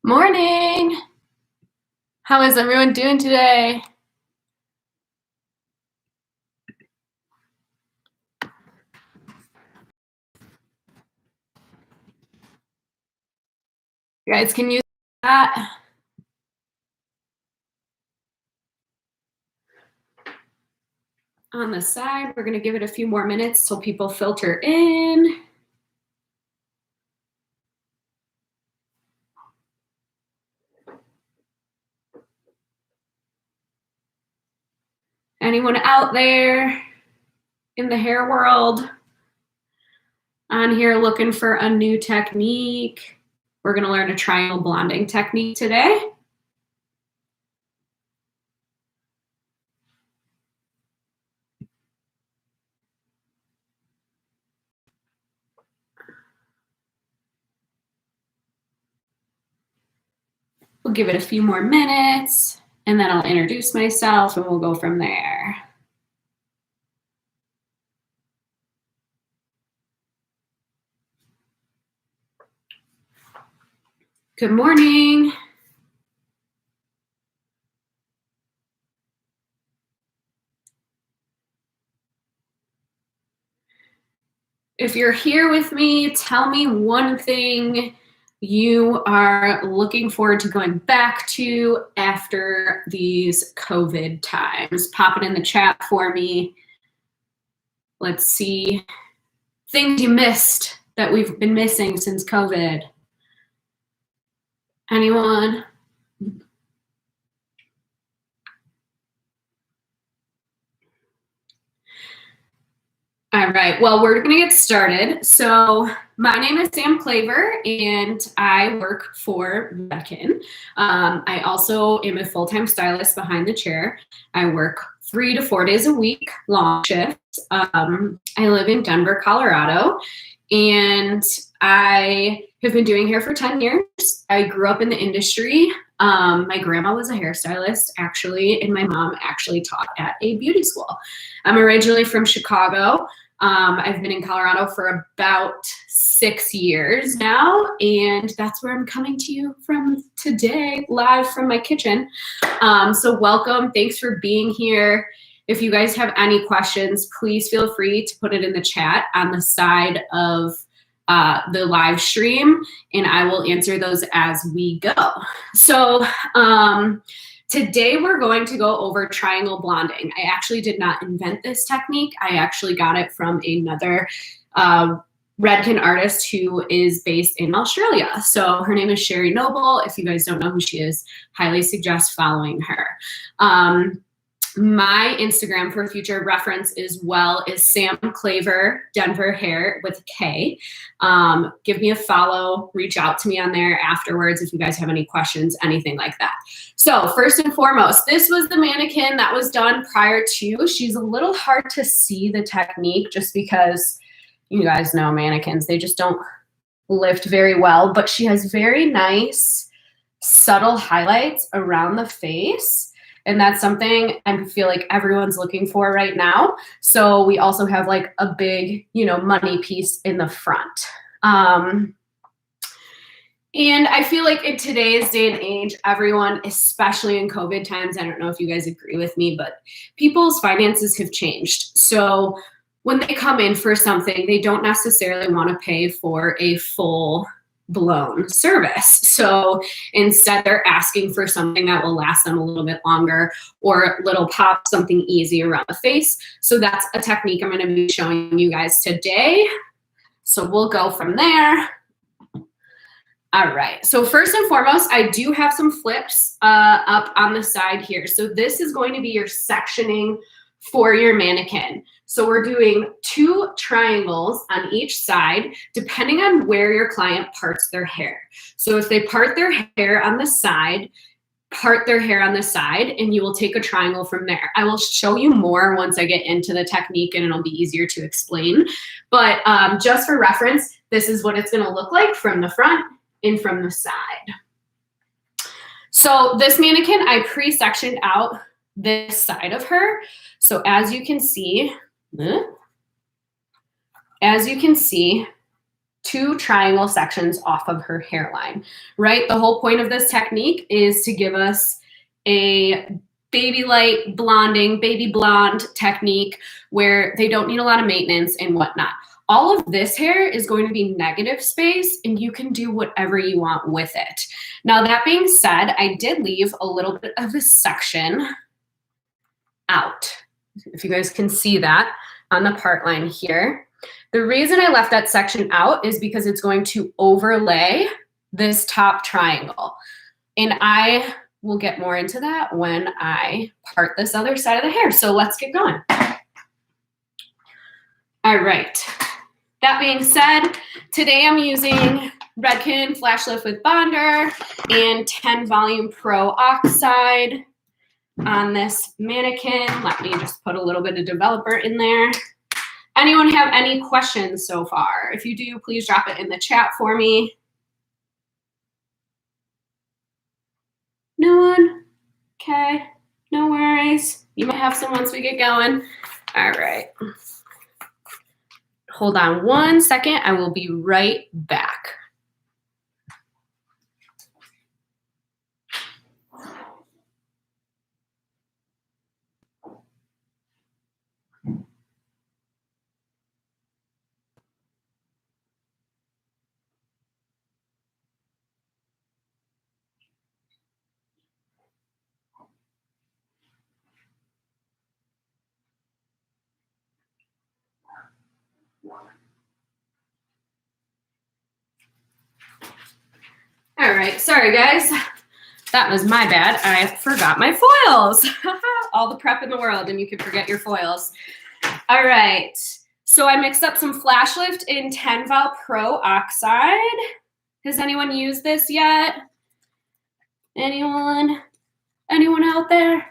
Morning. How is everyone doing today? You guys can use that. On the side, we're going to give it a few more minutes till people filter in. Anyone out there in the hair world on here looking for a new technique? We're going to learn a triangle blonding technique today. We'll give it a few more minutes, and then I'll introduce myself, and we'll go from there. Good morning. If you're here with me, tell me one thing you are looking forward to going back to after these COVID times. Pop it in the chat for me. Let's see. Things you missed that we've been missing since COVID. Anyone? All right, well, we're gonna get started. So my name is Sam Klaver and I work for Redken. I also am a full-time stylist behind the chair. I work 3 to 4 days a week, long shifts. I live in Denver, Colorado, and I have been doing hair for 10 years. I grew up in the industry. My grandma was a hairstylist, actually, and my mom actually taught at a beauty school. I'm originally from Chicago. I've been in Colorado for about 6 years now, and that's where I'm coming to you from today, live from my kitchen. So welcome. Thanks for being here. If you guys have any questions, please feel free to put it in the chat on the side of the live stream, and I will answer those as we go. So today we're going to go over triangle blonding. I actually did not invent this technique. I actually got it from another Redken artist who is based in Australia. So her name is Sherry Noble. If you guys don't know who she is, highly suggest following her. My Instagram for future reference as well is Sam Klaver Denver Hair with a K. Give me a follow, reach out to me on there afterwards if you guys have any questions, anything like that. So first and foremost, this was the mannequin that was done prior to. She's a little hard to see the technique just because you guys know mannequins, they just don't lift very well, but she has very nice subtle highlights around the face. And that's something I feel like everyone's looking for right now. So we also have like a big, money piece in the front. And I feel like in today's day and age, everyone, especially in COVID times, I don't know if you guys agree with me, but people's finances have changed. So when they come in for something, they don't necessarily want to pay for a full blown service. So instead they're asking for something that will last them a little bit longer or little pop, something easy around the face. So that's a technique I'm going to be showing you guys today. So we'll go from there. All right. So first and foremost, I do have some flips up on the side here. So this is going to be your sectioning for your mannequin. So we're doing 2 triangles on each side, depending on where your client parts their hair. So if they part their hair on the side, part their hair on the side, and you will take a triangle from there. I will show you more once I get into the technique and it'll be easier to explain. But just for reference, this is what it's gonna look like from the front and from the side. So this mannequin, I pre-sectioned out this side of her. So as you can see, 2 2 triangle sections off of her hairline, right? The whole point of this technique is to give us a baby light blonding, baby blonde technique where they don't need a lot of maintenance and whatnot. All of this hair is going to be negative space, and you can do whatever you want with it. Now, that being said, I did leave a little bit of a section out. If you guys can see that on the part line here. The reason I left that section out is because it's going to overlay this top triangle. And I will get more into that when I part this other side of the hair. So let's get going. All right. That being said, today I'm using Redken Flash Lift with Bonder and 10 Volume Pro Oxide on this mannequin. Let me just put a little bit of developer in there. Anyone have any questions so far? If you do, please drop it in the chat for me. No one? Okay, no worries. You might have some once we get going. All right. Hold on 1 second. I will be right back. All right, sorry guys. That was my bad. I forgot my foils. All the prep in the world and you can forget your foils. All right, so I mixed up some Flash Lift in 10 Val Pro Oxide. Has anyone used this yet? Anyone? Anyone out there?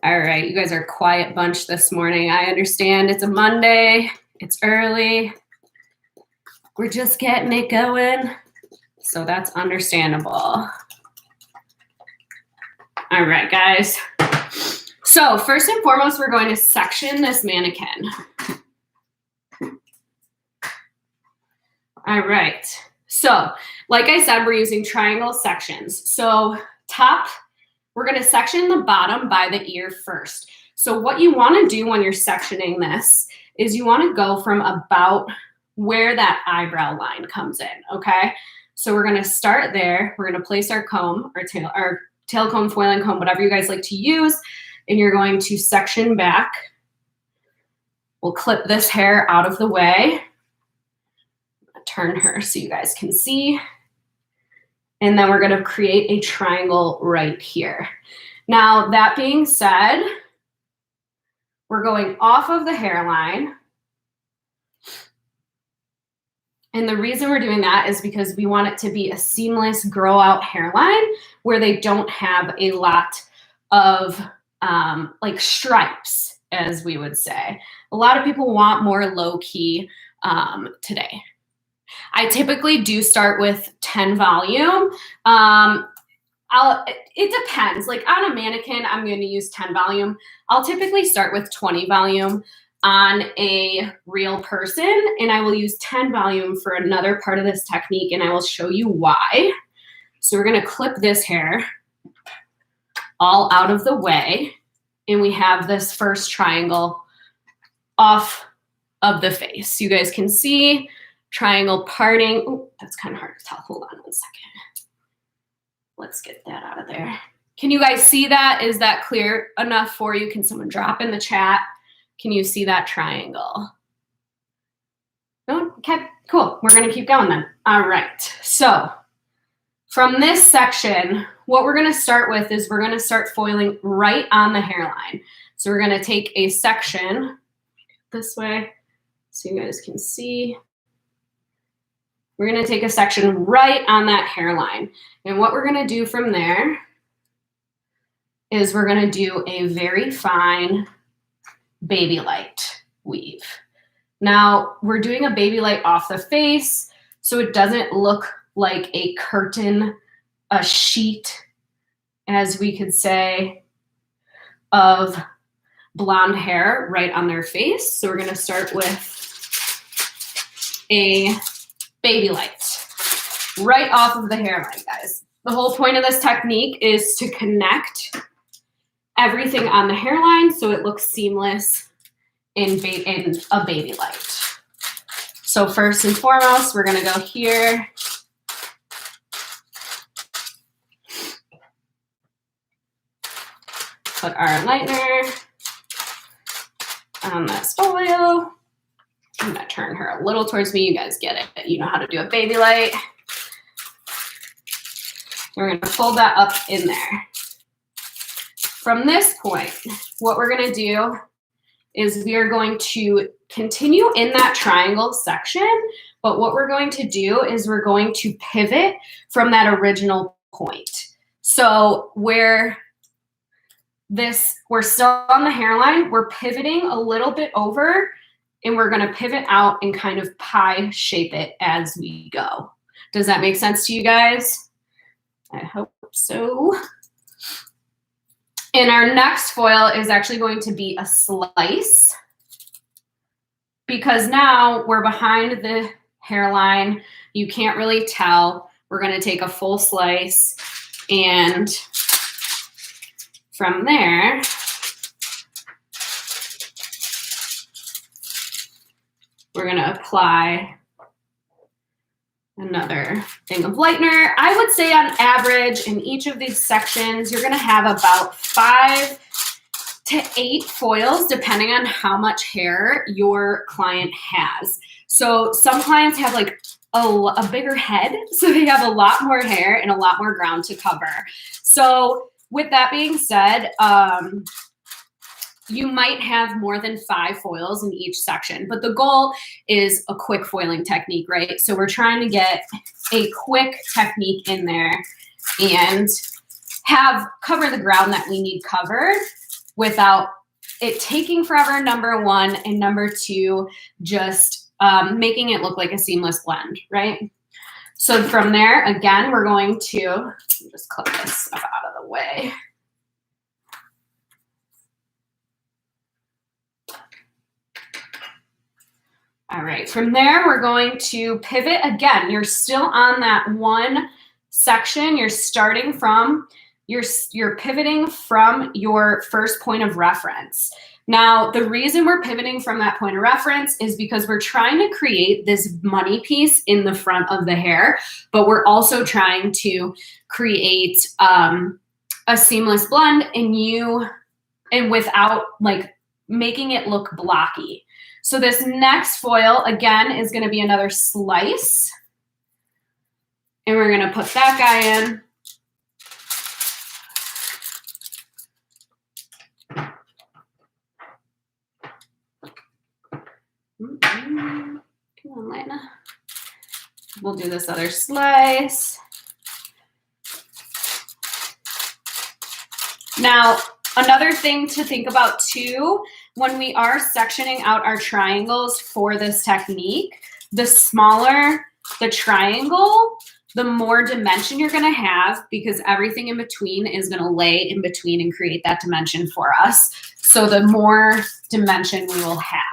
All right, you guys are a quiet bunch this morning. I understand it's a Monday, it's early. We're just getting it going. So that's understandable. All right, guys. So first and foremost, we're going to section this mannequin. All right. So like I said, we're using triangle sections. So top, we're going to section the bottom by the ear first. So what you want to do when you're sectioning this is you want to go from about where that eyebrow line comes in, okay? So we're going to start there. We're going to place our comb, our tail comb, foiling comb, whatever you guys like to use, and you're going to section back. We'll clip this hair out of the way. Turn her so you guys can see. And then we're going to create a triangle right here. Now, that being said, we're going off of the hairline. And the reason we're doing that is because we want it to be a seamless grow out hairline where they don't have a lot of like stripes, as we would say. A lot of people want more low key today. I typically do start with 10 volume. It depends. Like on a mannequin, I'm going to use 10 volume. I'll typically start with 20 volume on a real person, and I will use 10 volume for another part of this technique, and I will show you why. So we're going to clip this hair all out of the way, and we have this first triangle off of the face. You guys can see triangle parting. Oh, that's kind of hard to tell. Hold on 1 second. Let's get that out of there. Can you guys see that? Is that clear enough for you? Can someone drop in the chat? Can you see that triangle? No? Okay, cool. We're going to keep going then. All right. So from this section, what we're going to start with is we're going to start foiling right on the hairline. So we're going to take a section this way so you guys can see. We're going to take a section right on that hairline. And what we're going to do from there is we're going to do a very fine baby light weave. Now we're doing a baby light off the face so it doesn't look like a curtain, a sheet, as we could say, of blonde hair right on their face. So we're going to start with a baby light right off of the hairline, guys. The whole point of this technique is to connect everything on the hairline so it looks seamless in a baby light. So first and foremost, we're gonna go here. Put our lightener on this oil. I'm gonna turn her a little towards me. You guys get it. You know how to do a baby light. We're gonna fold that up in there. From this point, what we're gonna do is we are going to continue in that triangle section, but what we're going to do is we're going to pivot from that original point. So we're still on the hairline, we're pivoting a little bit over, and we're gonna pivot out and kind of pie shape it as we go. Does that make sense to you guys? I hope so. And our next foil is actually going to be a slice, because now we're behind the hairline. You can't really tell. We're gonna take a full slice, and from there, we're gonna apply another thing of lightener. I would say on average in each of these sections, you're gonna have about 5 to 8 foils depending on how much hair your client has. So some clients have like a bigger head, so they have a lot more hair and a lot more ground to cover. So with that being said, you might have more than 5 foils in each section, but the goal is a quick foiling technique, right? So we're trying to get a quick technique in there and cover the ground that we need covered without it taking forever, number one, and number two, just making it look like a seamless blend, right? So from there, again, we're going to just clip this stuff out of the way. All right, from there, we're going to pivot again. You're still on that one section. You're starting from, you're pivoting from your first point of reference. Now, the reason we're pivoting from that point of reference is because we're trying to create this money piece in the front of the hair, but we're also trying to create a seamless blend and without like making it look blocky. So this next foil, again, is gonna be another slice. And we're gonna put that guy in. Come on, Lana. We'll do this other slice. Now, another thing to think about too, when we are sectioning out our triangles for this technique, the smaller the triangle, the more dimension you're gonna have, because everything in between is gonna lay in between and create that dimension for us. So the more dimension we will have.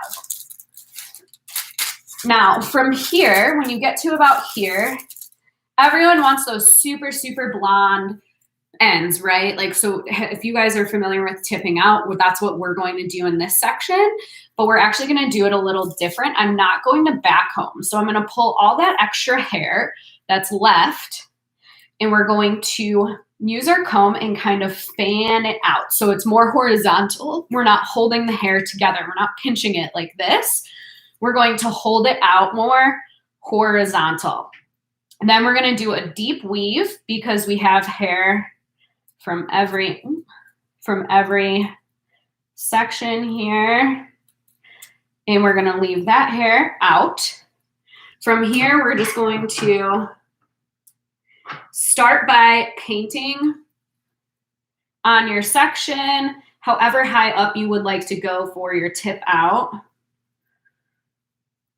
Now, from here, when you get to about here, everyone wants those super, super blonde ends, right? Like, so if you guys are familiar with tipping out, well, that's what we're going to do in this section, but we're actually going to do it a little different. I'm not going to back comb. So I'm going to pull all that extra hair that's left, and we're going to use our comb and kind of fan it out. So it's more horizontal. We're not holding the hair together. We're not pinching it like this. We're going to hold it out more horizontal. And then we're going to do a deep weave because we have hair from every section here. And we're going to leave that hair out. From here, we're just going to start by painting on your section, however high up you would like to go for your tip out.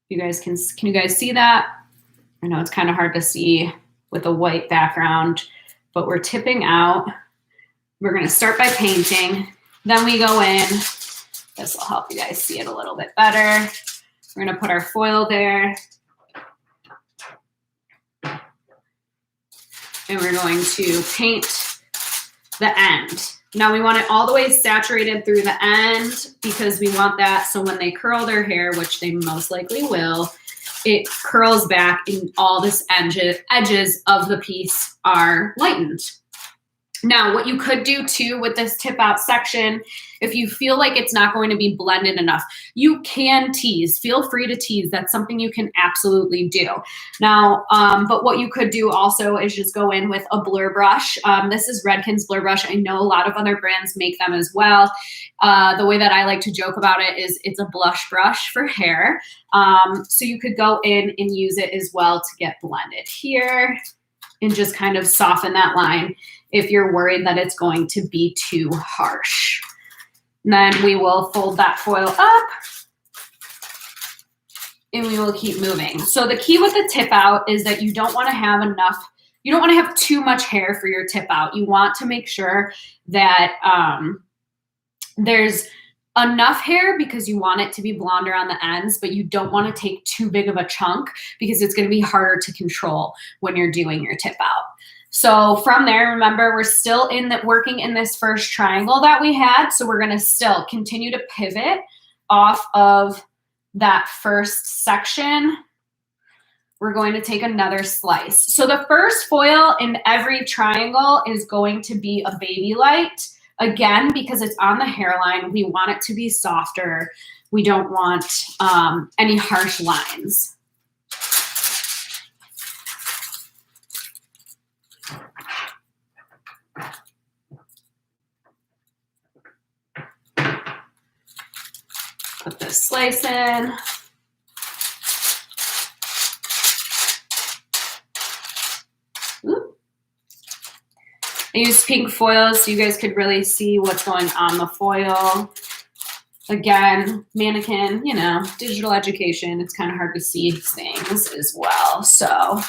You guys can you guys see that? I know it's kind of hard to see with a white background, but we're tipping out. We're going to start by painting. Then we go in. This will help you guys see it a little bit better. We're going to put our foil there. and we're going to paint the end. Now we want it all the way saturated through the end because we want that so when they curl their hair, which they most likely will, it curls back and all this edges of the piece are lightened. Now, what you could do too with this tip out section, if you feel like it's not going to be blended enough, you can tease. Feel free to tease. That's something you can absolutely do. Now, but what you could do also is just go in with a blur brush. This is Redken's blur brush. I know a lot of other brands make them as well. The way that I like to joke about it is it's a blush brush for hair. So you could go in and use it as well to get blended here and just kind of soften that line if you're worried that it's going to be too harsh. And then we will fold that foil up and we will keep moving. So the key with the tip out is that you don't want to have enough, you don't want to have too much hair for your tip out. You want to make sure that there's enough hair because you want it to be blonder on the ends, but you don't want to take too big of a chunk because it's going to be harder to control when you're doing your tip out. So from there, remember, we're still working in this first triangle that we had. So we're going to still continue to pivot off of that first section. We're going to take another slice. So the first foil in every triangle is going to be a baby light. Again, because it's on the hairline, we want it to be softer. We don't want any harsh lines. Put this slice in. Ooh. I used pink foil so you guys could really see what's going on the foil. Again, mannequin, you know, digital education, it's kind of hard to see things as well. So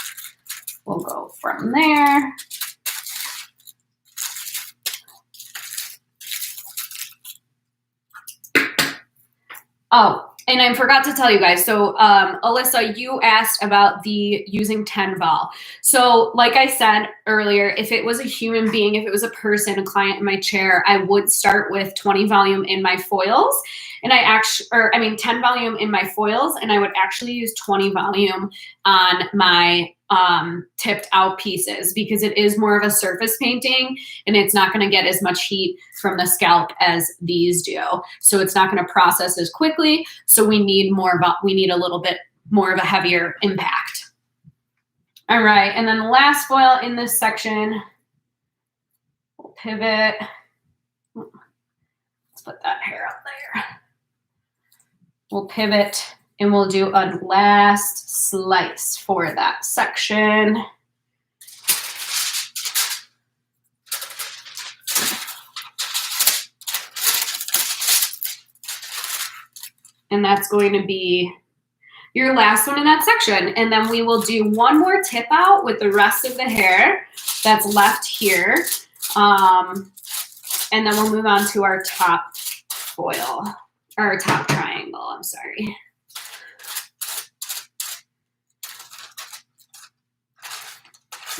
we'll go from there. Oh, and I forgot to tell you guys. So Alyssa, you asked about the using 10 vol. So like I said earlier, if it was a human being, if it was a person, a client in my chair, I would start with 20 volume in my foils. And 10 volume in my foils, and I would actually use 20 volume on my tipped out pieces because it is more of a surface painting and it's not going to get as much heat from the scalp as these do. So it's not going to process as quickly. So we need a little bit more of a heavier impact. All right. And then the last foil in this section, we'll pivot. Let's put that hair up there. We'll pivot and we'll do a last slice for that section. And that's going to be your last one in that section. And then we will do one more tip out with the rest of the hair that's left here. And then we'll move on to our top foil, or our top triangle, I'm sorry.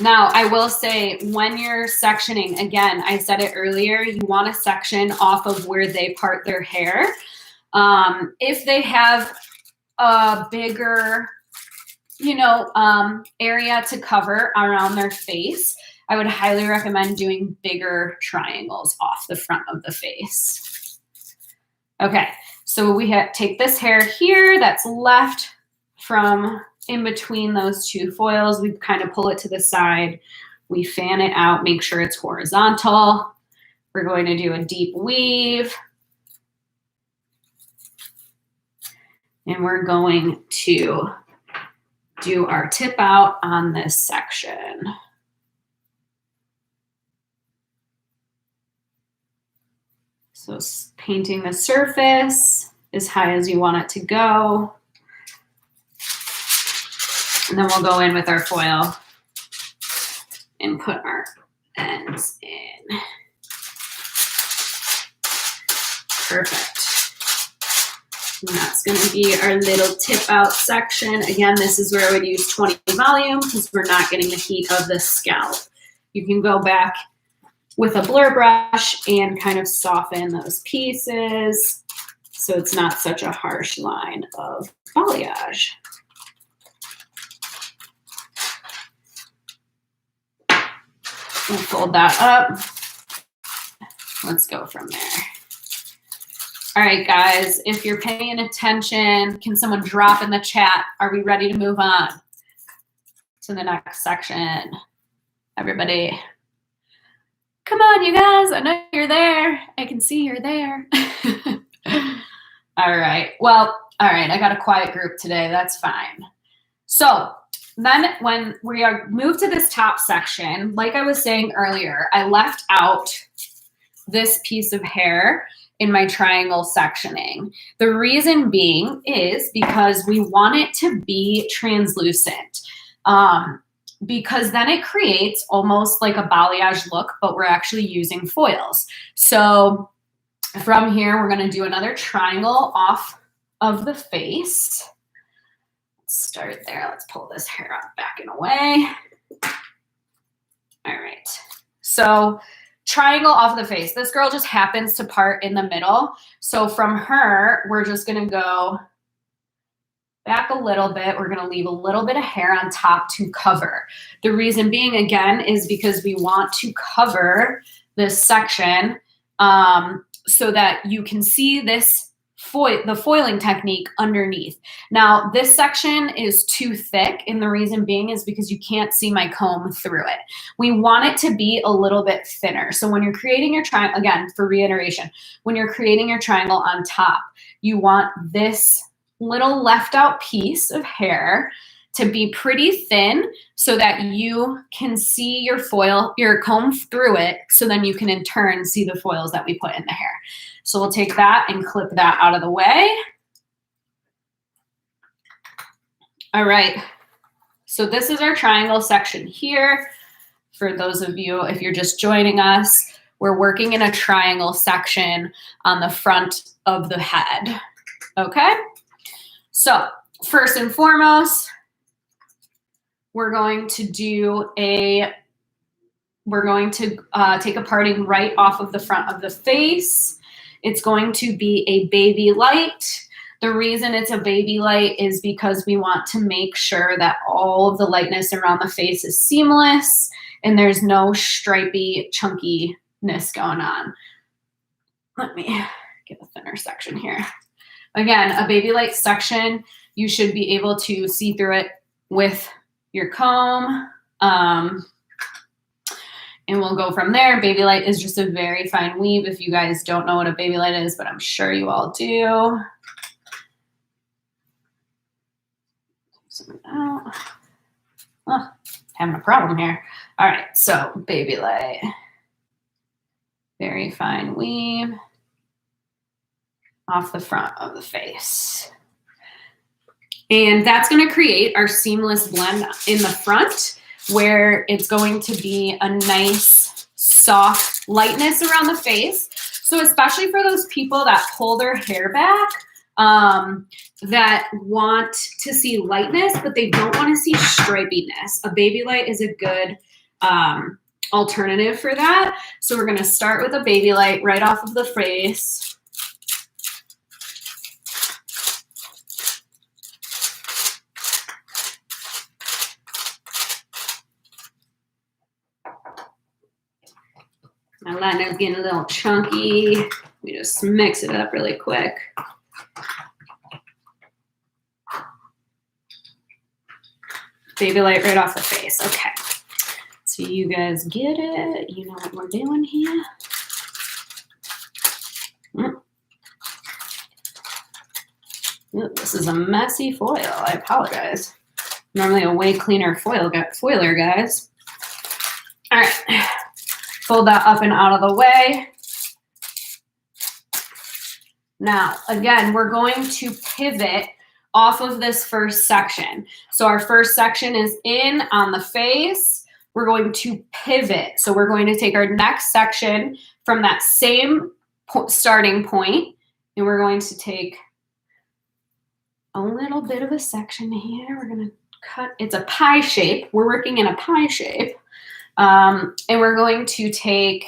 Now, I will say when you're sectioning, again, I said it earlier, you want to section off of where they part their hair. If they have a bigger, area to cover around their face, I would highly recommend doing bigger triangles off the front of the face. Okay, so we take this hair here that's left from in between those two foils. We kind of pull it to the side. We fan it out, make sure it's horizontal. We're going to do a deep weave. And we're going to do our tip out on this section. So painting the surface as high as you want it to go. And then we'll go in with our foil and put our ends in. Perfect. And that's going to be our little tip out section. Again, this is where I would use 20 volume because we're not getting the heat of the scalp you can go back with a blur brush and kind of soften those pieces so it's not such a harsh line of balayage. We'll fold that up. Let's go from there. All right, guys, if you're paying attention, can someone drop in the chat? Are we ready to move on to the next section? Everybody. Come on, you guys. I know you're there. I can see you're there. All right. Well, all right. I got a quiet group today. That's fine. So then when we are moved to this top section, like I was saying earlier, I left out this piece of hair in my triangle sectioning. The reason being is because we want it to be translucent. Because then it creates almost like a balayage look, but we're actually using foils. So from here, we're going to do another triangle off of the face. Let's start there. Let's pull this hair up back and away. All right. So triangle off the face. This girl just happens to part in the middle. So from her, we're just going to go back a little bit. We're going to leave a little bit of hair on top to cover. The reason being, again, is because we want to cover this section so that you can see this the foiling technique underneath. Now, this section is too thick, and the reason being is because you can't see my comb through it. We want it to be a little bit thinner. So when you're creating your triangle, again, for reiteration, when you're creating your triangle on top, you want this little left out piece of hair to be pretty thin so that you can see your comb through it, so then you can in turn see the foils that we put in the hair. So we'll take that and clip that out of the way. All right, so this is our triangle section here. For those of you, if you're just joining us, we're working in a triangle section on the front of the head, okay? So first and foremost, we're going to take a parting right off of the front of the face. It's going to be a baby light. The reason it's a baby light is because we want to make sure that all of the lightness around the face is seamless and there's no stripy chunkiness going on. Let me get a thinner section here. Again, a baby light section, you should be able to see through it with your comb. And we'll go from there. Baby light is just a very fine weave. If you guys don't know what a baby light is, but I'm sure you all do. Zoom out. Oh, having a problem here. All right, so baby light. Very fine weave off the front of the face. And that's going to create our seamless blend in the front, where it's going to be a nice soft lightness around the face. So especially for those people that pull their hair back, that want to see lightness, but they don't want to see stripiness, a baby light is a good alternative for that. So we're going to start with a baby light right off of the face. My liner's getting a little chunky. We just mix it up really quick. Baby light right off the face. Okay. So you guys get it. You know what we're doing here. Ooh, this is a messy foil. I apologize. Normally a way cleaner foiler, guys. All right. Fold that up and out of the way. Now, again, we're going to pivot off of this first section. So our first section is in on the face. We're going to pivot. So we're going to take our next section from that same starting point, and we're going to take a little bit of a section here. We're going to cut. It's a pie shape. We're working in a pie shape. And we're going to take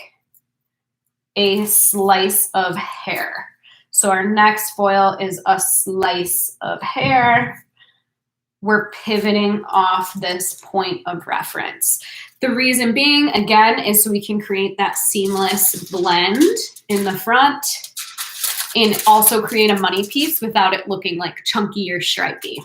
a slice of hair. So our next foil is a slice of hair. We're pivoting off this point of reference. The reason being, again, is so we can create that seamless blend in the front and also create a money piece without it looking like chunky or stripy.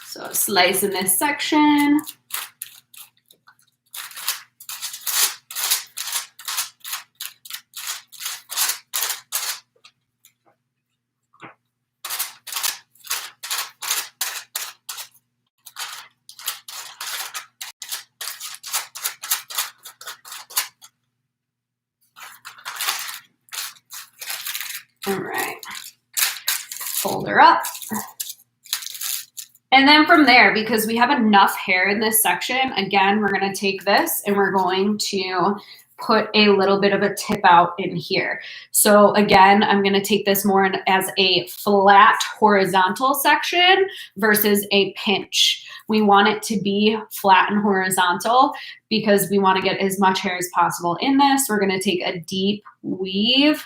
So a slice in this section. All right, fold her up. And then from there, because we have enough hair in this section, again, we're gonna take this and we're going to put a little bit of a tip out in here. So again, I'm gonna take this more as a flat horizontal section versus a pinch. We want it to be flat and horizontal because we wanna get as much hair as possible in this. We're gonna take a deep weave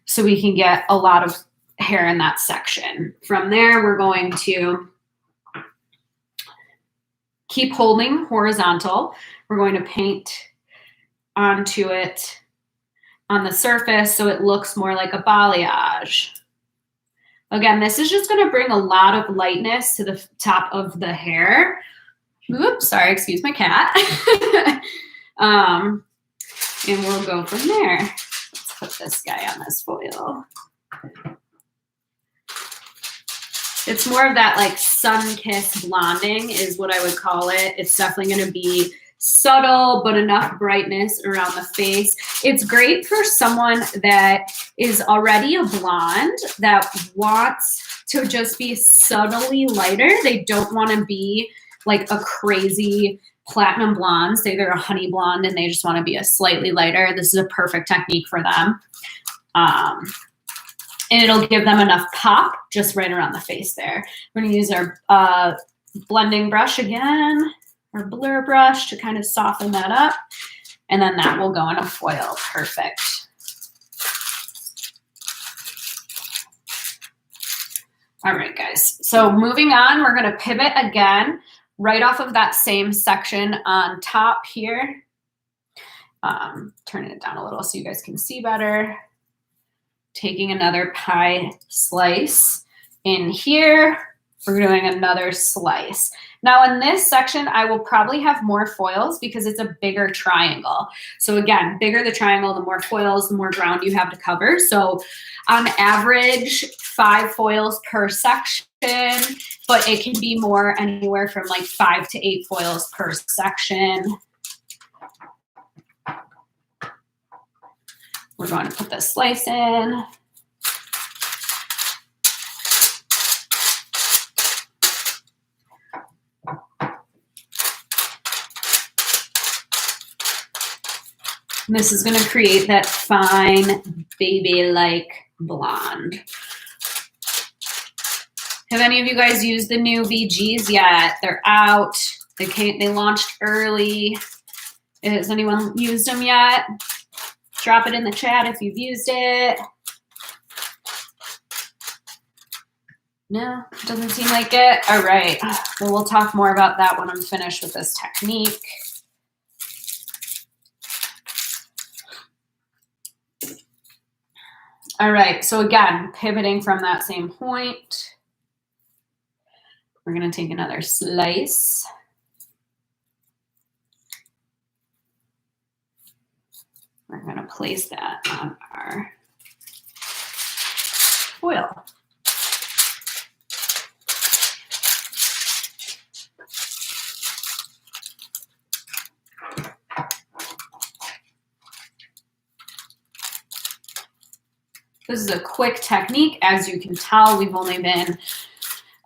so we can get a lot of hair in that section. From there, we're going to keep holding horizontal. We're going to paint onto it on the surface so it looks more like a balayage. Again, this is just gonna bring a lot of lightness to the top of the hair. Oops, sorry, excuse my cat. And we'll go from there. Let's put this guy on this foil. It's more of that like sun-kissed blonding is what I would call it. It's definitely going to be subtle, but enough brightness around the face. It's great for someone that is already a blonde that wants to just be subtly lighter. They don't want to be like a crazy platinum blonde. Say they're a honey blonde and they just want to be a slightly lighter. This is a perfect technique for them. And it'll give them enough pop just right around the face there. We're gonna use our blending brush again, our blur brush to kind of soften that up. And then that will go in a foil, perfect. All right, guys, so moving on, we're gonna pivot again, right off of that same section on top here. Turning it down a little so you guys can see better. Taking another pie slice in here, we're doing another slice. Now in this section, I will probably have more foils because it's a bigger triangle. So again, bigger the triangle, the more foils, the more ground you have to cover. So on average, 5 foils per section, but it can be more, anywhere from like 5 to 8 foils per section. We're going to put this slice in. And this is going to create that fine baby-like blonde. Have any of you guys used the new VGs yet? They're out. They launched early. Has anyone used them yet? Drop it in the chat if you've used it. No, doesn't seem like it. All right, well, we'll talk more about that when I'm finished with this technique. All right, so again, pivoting from that same point, we're gonna take another slice. We're going to place that on our foil. This is a quick technique. As you can tell, we've only been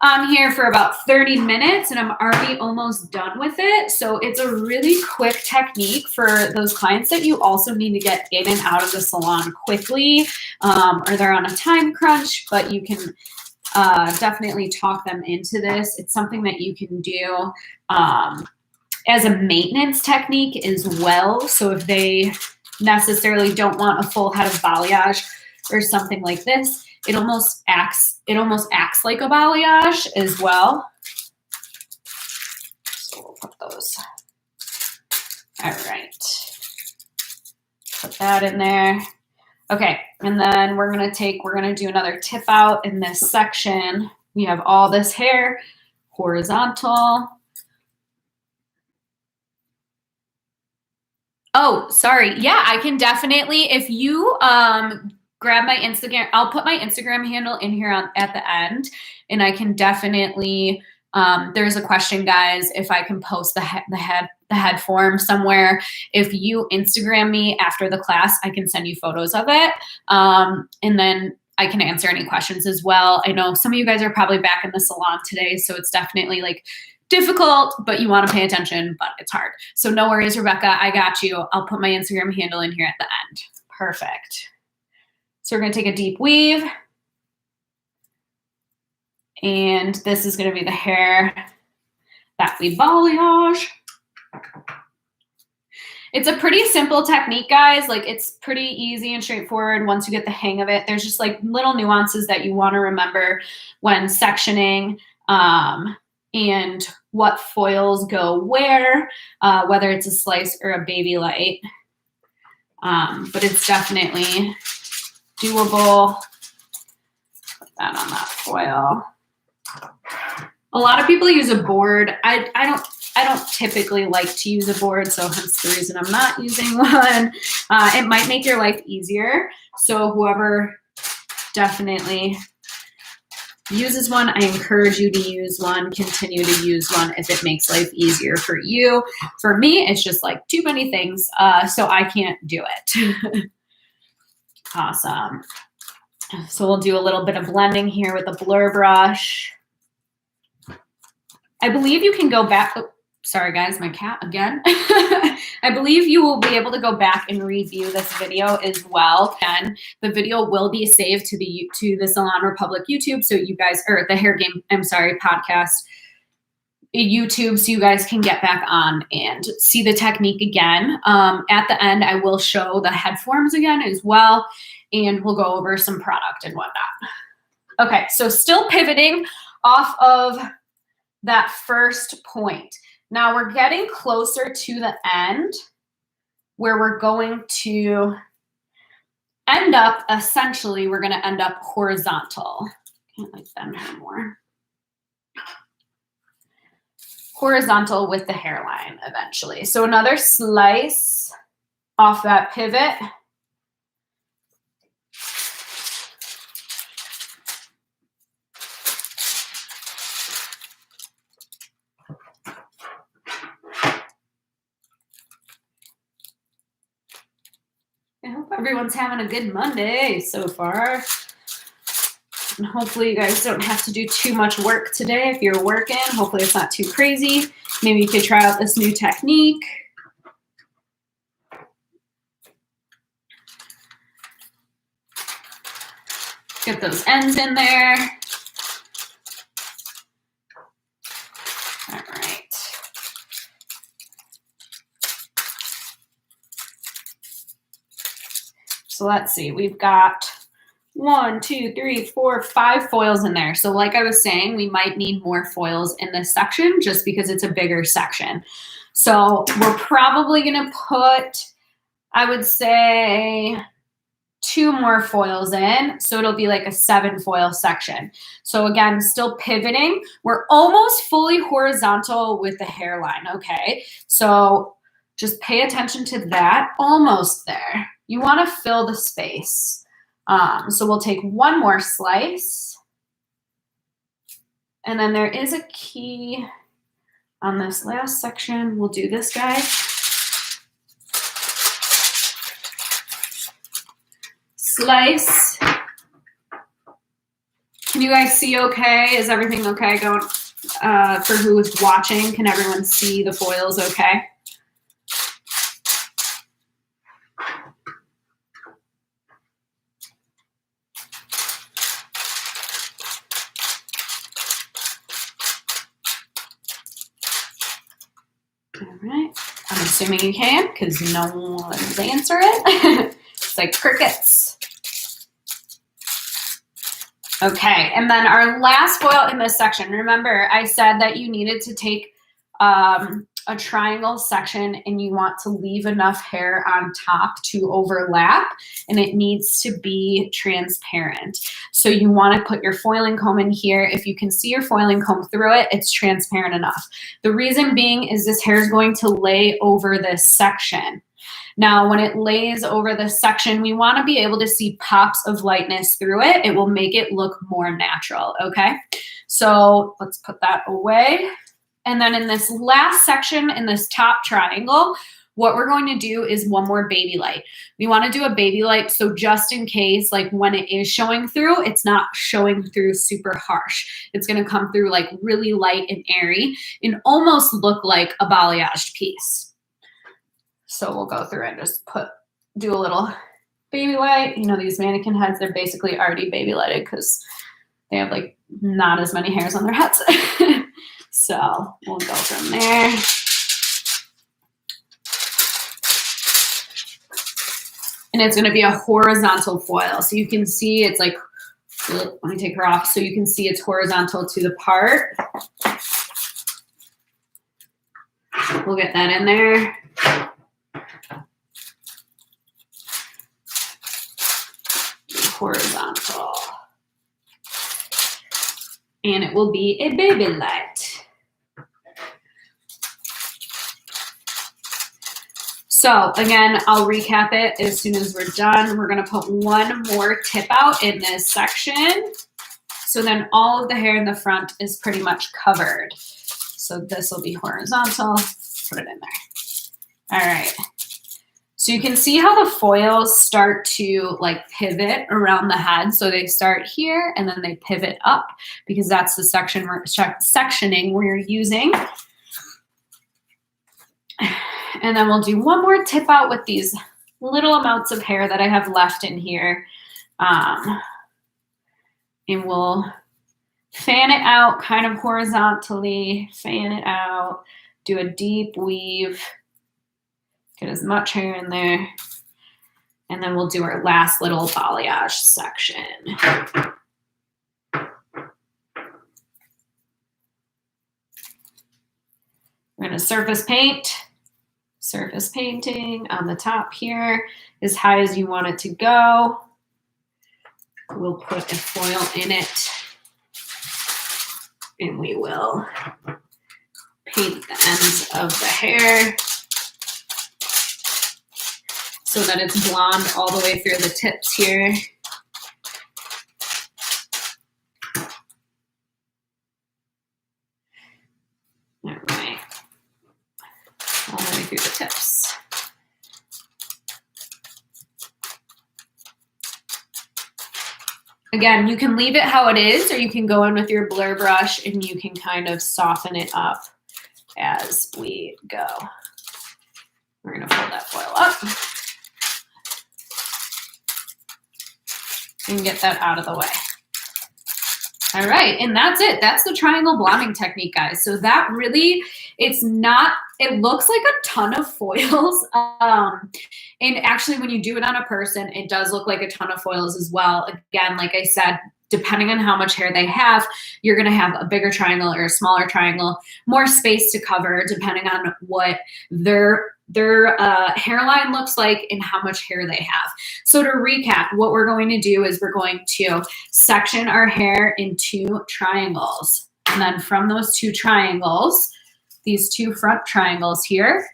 on here for about 30 minutes and I'm already almost done with it. So it's a really quick technique for those clients that you also need to get in and out of the salon quickly, or they're on a time crunch, but you can definitely talk them into this. It's something that you can do as a maintenance technique as well. So if they necessarily don't want a full head of balayage or something like this, it almost acts like a balayage as well. So we'll put those. All right. Put that in there. Okay, and then we're gonna do another tip out in this section. We have all this hair, horizontal. Oh, sorry. Yeah, I can definitely, if you grab my Instagram, I'll put my Instagram handle in here at the end, and I can definitely, there's a question, guys, if I can post the head form somewhere. If you Instagram me after the class, I can send you photos of it. And then I can answer any questions as well. I know some of you guys are probably back in the salon today, so it's definitely like difficult, but you want to pay attention, but it's hard. So no worries, Rebecca, I got you. I'll put my Instagram handle in here at the end. Perfect. So we're going to take a deep weave. And this is going to be the hair that we balayage. It's a pretty simple technique, guys. Like, it's pretty easy and straightforward once you get the hang of it. There's just like little nuances that you want to remember when sectioning, and what foils go where, whether it's a slice or a baby light. But it's definitely doable. Put that on that foil. A lot of people use a board. I don't typically like to use a board, so hence the reason I'm not using one. It might make your life easier. So whoever definitely uses one, I encourage you to use one. Continue to use one if it makes life easier for you. For me, it's just like too many things, so I can't do it. Awesome. So we'll do a little bit of blending here with a blur brush. I believe you can go back. Oh, sorry, guys, my cat again. I believe you will be able to go back and review this video as well. And the video will be saved to the Salon Republic YouTube. So you guys, or the Hair Game, I'm sorry, podcast YouTube, so you guys can get back on and see the technique again. At the end, I will show the head forms again as well, and we'll go over some product and whatnot. Okay, so still pivoting off of that first point. Now we're getting closer to the end where we're going to end up, essentially, we're going to end up horizontal. Can't like bend her more. Horizontal with the hairline eventually. So another slice off that pivot. I hope everyone's having a good Monday so far. And hopefully you guys don't have to do too much work today if you're working. Hopefully it's not too crazy. Maybe you could try out this new technique. Get those ends in there. All right. So let's see, we've got 1, 2, 3, 4, 5 foils in there. So like I was saying, we might need more foils in this section just because it's a bigger section. So we're probably going to put, I would say, 2 more foils in. So it'll be like a 7 foil section. So again, still pivoting. We're almost fully horizontal with the hairline. Okay. So just pay attention to that. Almost there. You want to fill the space. So we'll take 1 more slice. And then there is a key on this last section. We'll do this guy. Slice. Can you guys see okay? Is everything okay going for who is watching? Can everyone see the foils okay? All right. I'm assuming you can because no one's answering it. It's like crickets. Okay, and then our last foil in this section, remember I said that you needed to take a triangle section and you want to leave enough hair on top to overlap, and it needs to be transparent. So you want to put your foiling comb in here. If you can see your foiling comb through it, it's transparent enough. The reason being is this hair is going to lay over this section. Now, when it lays over this section, we want to be able to see pops of lightness through it. It will make it look more natural, okay? So let's put that away. And then in this last section, in this top triangle, what we're going to do is one more baby light. We want to do a baby light so just in case, like when it is showing through, it's not showing through super harsh. It's going to come through like really light and airy and almost look like a balayaged piece. So we'll go through and just do a little baby light. You know, these mannequin heads, they're basically already baby lighted because they have like not as many hairs on their heads. So we'll go from there. And it's going to be a horizontal foil. So you can see it's like, let me take her off. So you can see it's horizontal to the part. We'll get that in there. Horizontal. And it will be a baby light. So again, I'll recap it as soon as we're done. We're going to put one more tip out in this section. So then all of the hair in the front is pretty much covered. So this will be horizontal. Put it in there. All right. So you can see how the foils start to like pivot around the head. So they start here and then they pivot up because that's the sectioning we're using. And then we'll do one more tip out with these little amounts of hair that I have left in here. And we'll fan it out kind of horizontally, fan it out, do a deep weave. Get as much hair in there. And then we'll do our last little balayage section. We're going to surface paint. Surface painting on the top here, as high as you want it to go. We'll put a foil in it. And we will paint the ends of the hair so that it's blonde all the way through the tips here. All right, all the way through the tips. Again, you can leave it how it is, or you can go in with your blur brush and you can kind of soften it up as we go. We're gonna fold that foil up. And get that out of the way. All right, and that's it. That's the triangle blonding technique, guys. So that really, it looks like a ton of foils. And actually when you do it on a person, it does look like a ton of foils as well. Again, like I said, depending on how much hair they have, you're gonna have a bigger triangle or a smaller triangle, more space to cover depending on what their hairline looks like and how much hair they have. So to recap, what we're going to do is we're going to section our hair into triangles. And then from those two triangles, these two front triangles here,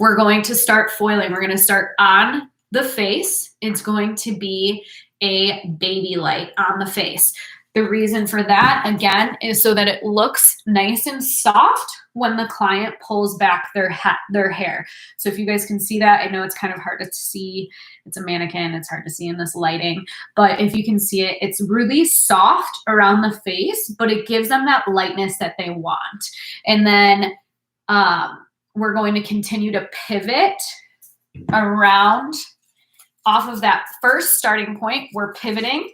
we're going to start foiling. We're going to start on the face. It's going to be a baby light on the face. The reason for that, again, is so that it looks nice and soft when the client pulls back their hair. So if you guys can see that, I know it's kind of hard to see. It's a mannequin. It's hard to see in this lighting. But if you can see it, it's really soft around the face, but it gives them that lightness that they want. And then we're going to continue to pivot around off of that first starting point. We're pivoting.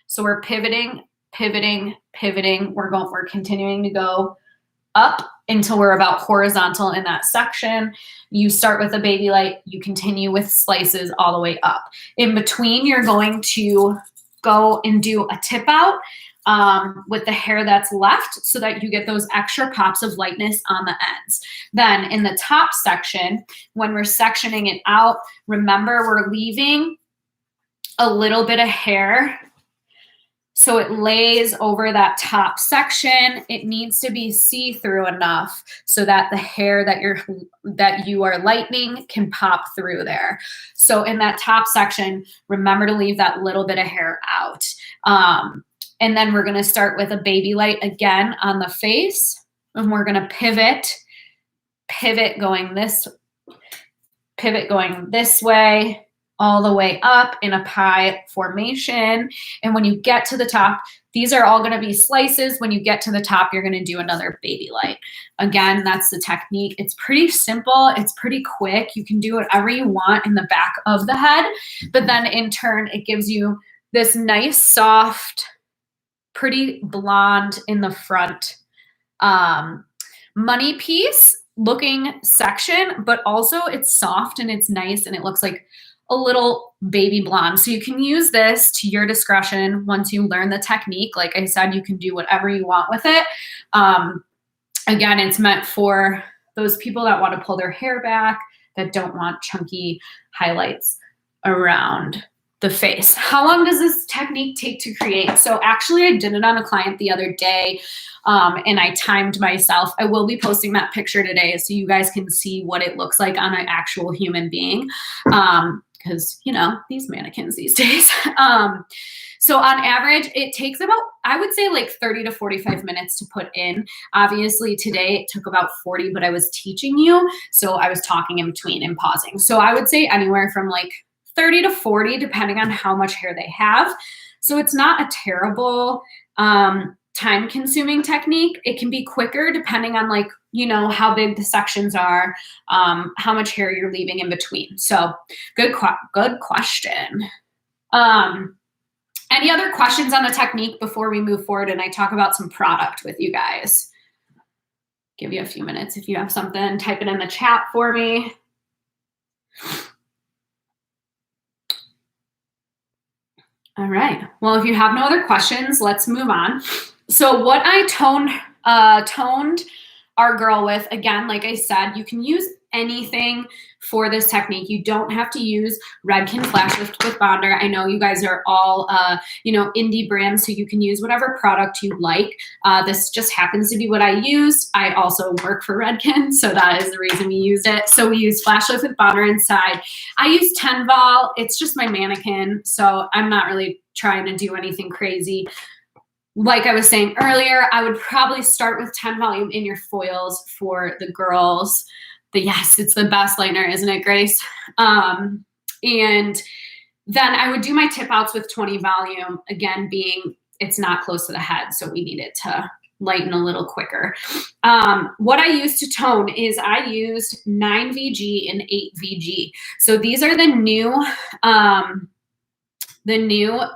So we're pivoting. We're continuing to go up until we're about horizontal in that section. You start with a baby light, you continue with slices all the way up. In between, you're going to go and do a tip out with the hair that's left so that you get those extra pops of lightness on the ends. Then in the top section, when we're sectioning it out, remember we're leaving a little bit of hair so it lays over that top section. It needs to be see-through enough so that the hair that you are lightening can pop through there. So in that top section, remember to leave that little bit of hair out. And then we're going to start with a baby light again on the face, and we're going to pivot going this way, all the way up in a pie formation. And when you get to the top, these are all going to be slices. When you get to the top, you're going to do another baby light. Again, that's the technique. It's pretty simple. It's pretty quick. You can do whatever you want in the back of the head, but then in turn, it gives you this nice, soft, pretty blonde in the front money piece looking section, but also it's soft and it's nice and it looks like a little baby blonde. So you can use this to your discretion once you learn the technique. Like I said, you can do whatever you want with it. Again, it's meant for those people that want to pull their hair back, that don't want chunky highlights around the face. How long does this technique take to create? So actually I did it on a client the other day and I timed myself. I will be posting that picture today so you guys can see what it looks like on an actual human being. Because, you know, these mannequins these days. So on average, it takes about, I would say like 30 to 45 minutes to put in. Obviously today it took about 40, but I was teaching you. So I was talking in between and pausing. So I would say anywhere from like 30 to 40, depending on how much hair they have. So it's not a terrible time consuming technique. It can be quicker depending on like, you know, how big the sections are, how much hair you're leaving in between. So good question. Any other questions on the technique before we move forward and I talk about some product with you guys? Give you a few minutes. If you have something, type it in the chat for me. All right. Well, if you have no other questions, let's move on. So what I toned our girl with, again, like I said, you can use anything for this technique. You don't have to use Redken Flash Lift with Bonder. I know you guys are all, you know, indie brands, so you can use whatever product you like. This just happens to be what I used. I also work for Redken, so that is the reason we used it. So we use Flash Lift with Bonder inside. I use 10 vol. It's just my mannequin, so I'm not really trying to do anything crazy. Like I was saying earlier, I would probably start with 10 volume in your foils for the girls. But yes, it's the best lightener, isn't it, Grace? And then I would do my tip outs with 20 volume, again, being it's not close to the head, so we need it to lighten a little quicker. What I used to tone is I used 9 VG and 8 VG. So these are the new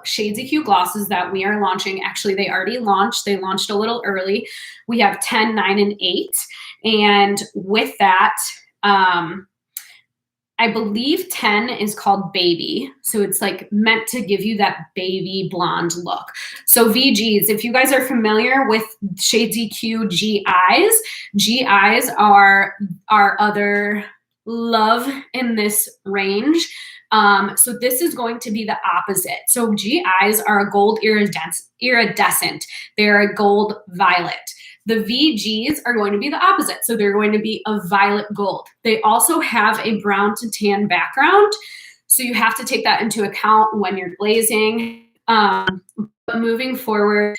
Shades EQ glosses that we are launching. Actually, they already launched. They launched a little early. We have 10, 9, and 8. And with that, I believe 10 is called Baby. So it's like meant to give you that baby blonde look. So VGs, if you guys are familiar with Shades EQ GIs are our other love in this range. So this is going to be the opposite. So GIs are a gold iridescent. They're a gold violet. The VGs are going to be the opposite. So they're going to be a violet gold. They also have a brown to tan background. So you have to take that into account when you're glazing. But moving forward,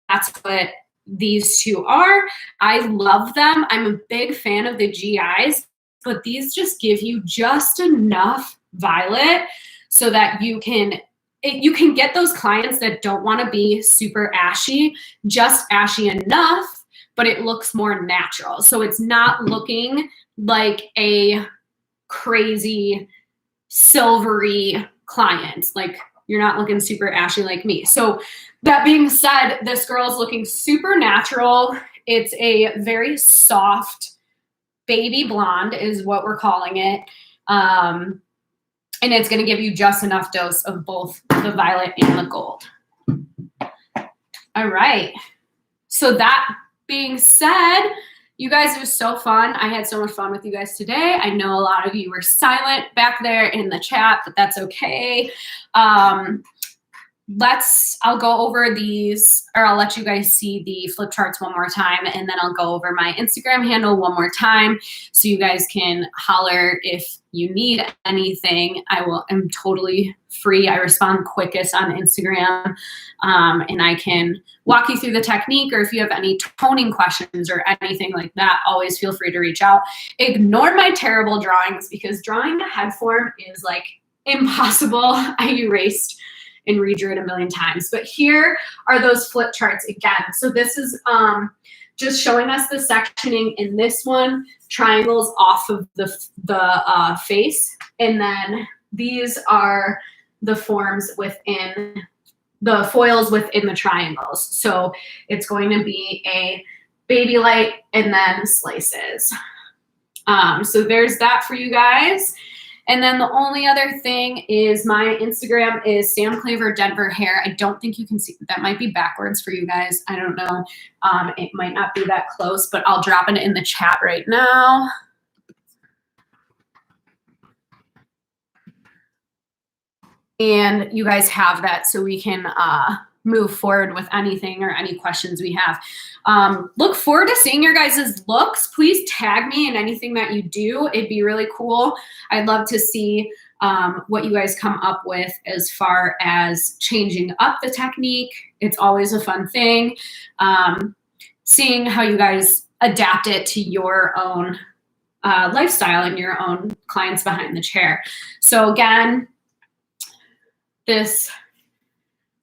that's what these two are. I love them. I'm a big fan of the GIs, but these just give you just enough violet so that you can get those clients that don't want to be super ashy, just ashy enough, but it looks more natural. So it's not looking like a crazy silvery client. Like, you're not looking super ashy like me. So that being said, this girl is looking super natural. It's a very soft baby blonde is what we're calling it. And it's going to give you just enough dose of both the violet and the gold. All right. So that being said, you guys, it was so fun. I had so much fun with you guys today. I know a lot of you were silent back there in the chat, but that's okay. I'll go over these, or I'll let you guys see the flip charts one more time, and then I'll go over my Instagram handle one more time so you guys can holler if you need anything. I'm totally free. I respond quickest on Instagram, and I can walk you through the technique, or if you have any toning questions or anything like that, always feel free to reach out. Ignore my terrible drawings, because drawing a head form is like impossible. I erased and redrew it a million times. But here are those flip charts again. So this is just showing us the sectioning in this one, triangles off of the face. And then these are the forms within the foils within the triangles. So it's going to be a baby light and then slices. So there's that for you guys. And then the only other thing is my Instagram is Sam Klaver Denver Hair. I don't think you can see, that might be backwards for you guys. I don't know. It might not be that close, but I'll drop it in the chat right now. And you guys have that so we can move forward with anything or any questions we have. Look forward to seeing your guys' looks. Please tag me in anything that you do. It'd be really cool. I'd love to see what you guys come up with as far as changing up the technique. It's always a fun thing. Seeing how you guys adapt it to your own lifestyle and your own clients behind the chair. So again, this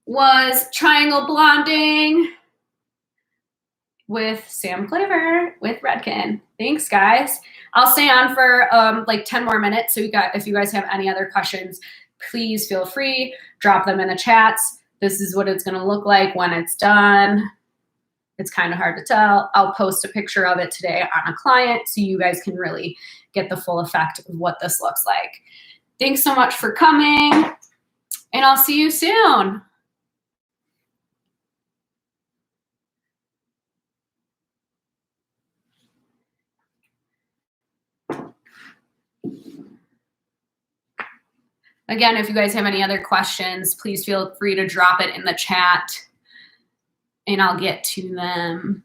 was triangle blonding with Sam Klaver with Redken. Thanks, guys. I'll stay on for like 10 more minutes. So if you guys have any other questions, please feel free, drop them in the chats. This is what it's going to look like when it's done. It's kind of hard to tell. I'll post a picture of it today on a client so you guys can really get the full effect of what this looks like. Thanks so much for coming, and I'll see you soon. Again, if you guys have any other questions, please feel free to drop it in the chat and I'll get to them.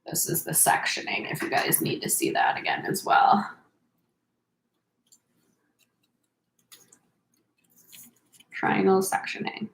This is the sectioning if you guys need to see that again as well. Triangle sectioning.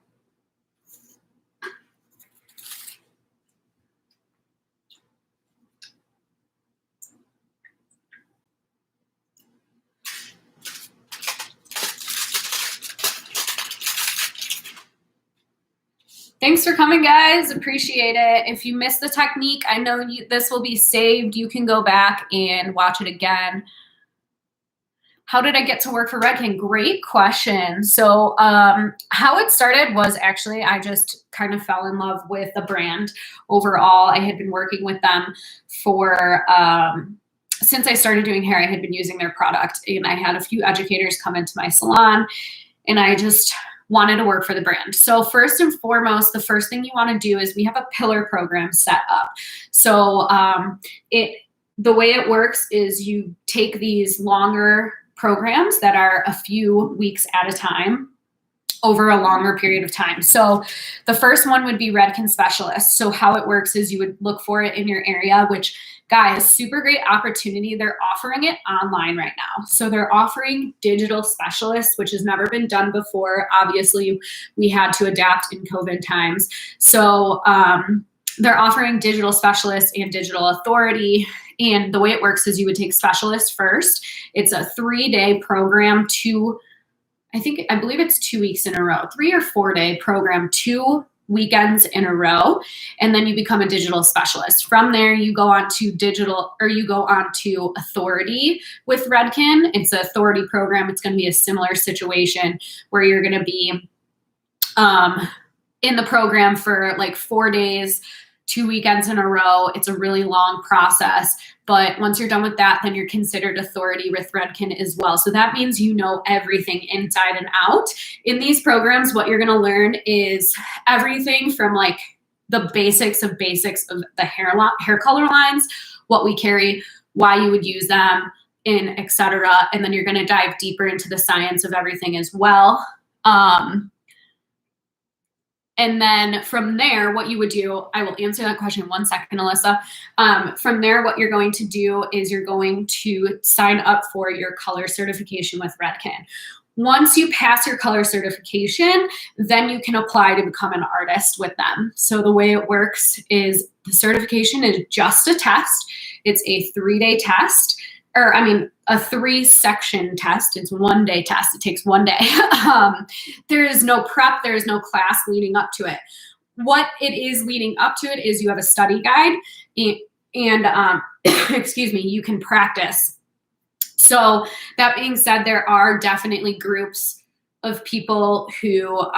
Thanks for coming, guys. Appreciate it. If you missed the technique, I know this will be saved. You can go back and watch it again. How did I get to work for Redken? Great question. So how it started was actually I just kind of fell in love with the brand overall. I had been working with them for since I started doing hair. I had been using their product, and I had a few educators come into my salon, and I just wanted to work for the brand. So first and foremost, the first thing you want to do is we have a pillar program set up. So the way it works is you take these longer programs that are a few weeks at a time, over a longer period of time. So the first one would be Redken Specialist. So how it works is you would look for it in your area, which, guys, super great opportunity. They're offering it online right now. So they're offering digital specialists, which has never been done before. Obviously, we had to adapt in COVID times. So they're offering digital specialists and digital authority. And the way it works is you would take specialist first. It's a 3-day program, I believe it's 2 weeks in a row, 3 or 4 day program, 2 weekends in a row, and then you become a digital specialist. From there, you go on to authority with Redken. It's an authority program. It's going to be a similar situation where you're going to be in the program for like 4 days, 2 weekends in a row. It's a really long process. But once you're done with that, then you're considered authority with Redken as well. So that means you know everything inside and out. In these programs, what you're going to learn is everything from like the basics of the hair color lines, what we carry, why you would use them, and et cetera. And then you're going to dive deeper into the science of everything as well. And then from there, what you would do, I will answer that question in 1 second, Alyssa. From there, what you're going to do is you're going to sign up for your color certification with Redken. Once you pass your color certification, then you can apply to become an artist with them. So the way it works is the certification is just a test. It's a 3-day test. A 3-section test. It's 1-day test. It takes 1 day. There is no prep. There is no class leading up to it. What it is leading up to it is you have a study guide and excuse me, you can practice. So that being said, there are definitely groups of people who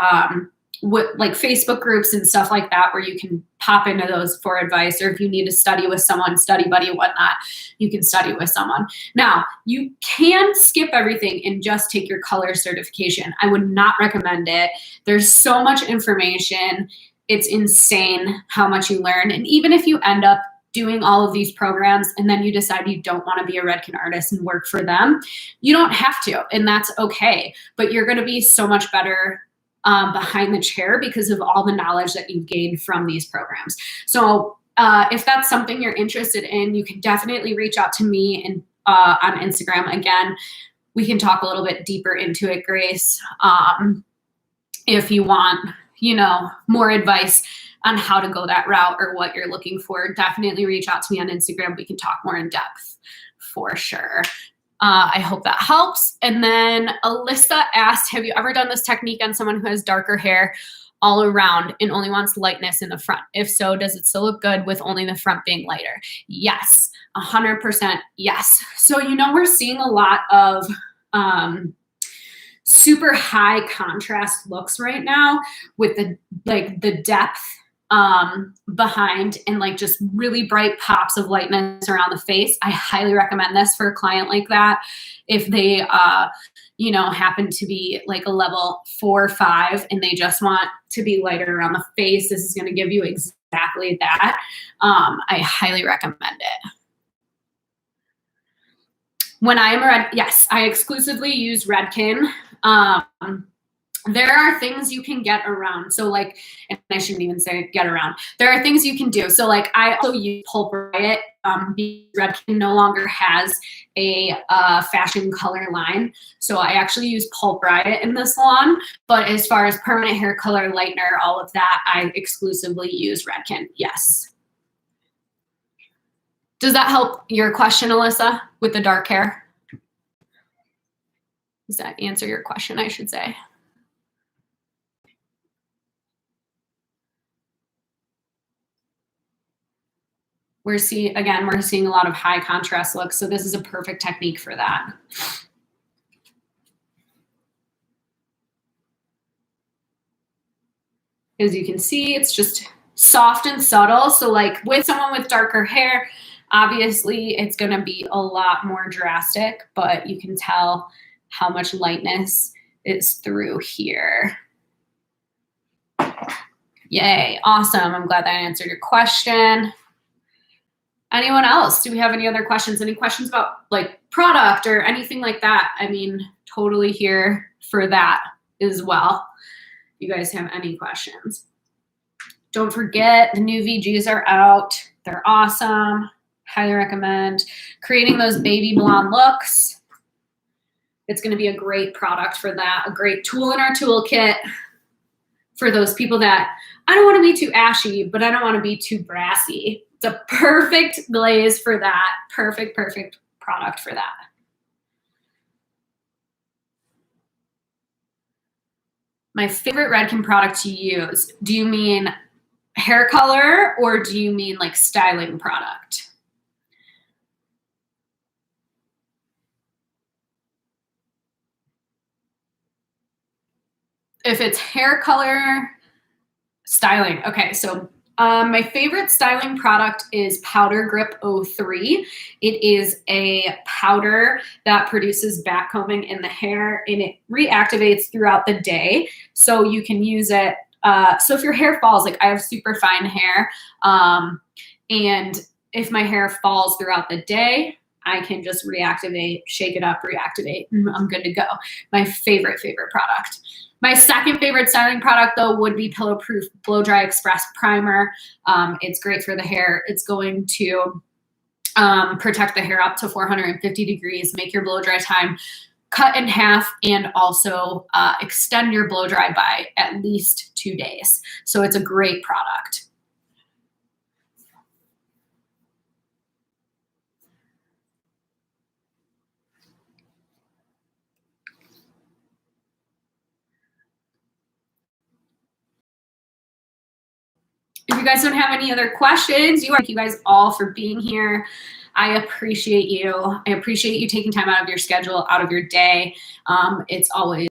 like Facebook groups and stuff like that, where you can pop into those for advice, or if you need to study with someone, study buddy and whatnot, you can study with someone. Now, you can skip everything and just take your color certification. I would not recommend it. There's so much information. It's insane how much you learn. And even if you end up doing all of these programs and then you decide you don't want to be a Redken artist and work for them, you don't have to, and that's okay. But you're going to be so much better behind the chair because of all the knowledge that you've gained from these programs. So if that's something you're interested in, you can definitely reach out to me and on Instagram. Again, we can talk a little bit deeper into it, Grace. If you want, more advice on how to go that route or what you're looking for, definitely reach out to me on Instagram. We can talk more in depth for sure. I hope that helps. And then Alyssa asked, have you ever done this technique on someone who has darker hair all around and only wants lightness in the front? If so, does it still look good with only the front being lighter? Yes, 100% yes. So, we're seeing a lot of super high contrast looks right now with the depth behind and like just really bright pops of lightness around the face. I highly recommend this for a client like that. If they, happen to be like a level 4 or 5 and they just want to be lighter around the face, this is going to give you exactly that. I highly recommend it. When I am yes, I exclusively use Redken. There are things you can get around. So and I shouldn't even say get around. There are things you can do. So I also use Pulp Riot. Redken no longer has a fashion color line. So I actually use Pulp Riot in the salon. But as far as permanent hair color, lightener, all of that, I exclusively use Redken. Yes. Does that help your question, Alyssa, with the dark hair? Does that answer your question, I should say? We're seeing a lot of high contrast looks. So this is a perfect technique for that. As you can see, it's just soft and subtle. So with someone with darker hair, obviously it's going to be a lot more drastic, but you can tell how much lightness is through here. Yay, awesome. I'm glad that I answered your question. Anyone else? Do we have any other questions? Any questions about product or anything like that? I mean, totally here for that as well. you guys have any questions. Don't forget, the new VGs are out. They're awesome. Highly recommend creating those baby blonde looks. It's going to be a great product for that, a great tool in our toolkit for those people that, I don't want to be too ashy, but I don't want to be too brassy. It's a perfect glaze for that. Perfect, perfect product for that. My favorite Redken product to use. Do you mean hair color or do you mean like styling product? If it's hair color, styling. Okay, so my favorite styling product is Powder Grip 03. It is a powder that produces backcombing in the hair and it reactivates throughout the day. So you can use it. So if your hair falls, like I have super fine hair, and if my hair falls throughout the day, I can just reactivate, shake it up, reactivate, and I'm good to go. My favorite product. My second favorite styling product, though, would be Pillow Proof Blow Dry Express Primer. It's great for the hair. It's going to protect the hair up to 450 degrees, make your blow dry time cut in half, and also extend your blow dry by at least 2 days. So it's a great product. If you guys don't have any other questions, thank you guys all for being here. I appreciate you. I appreciate you taking time out of your schedule, out of your day. It's always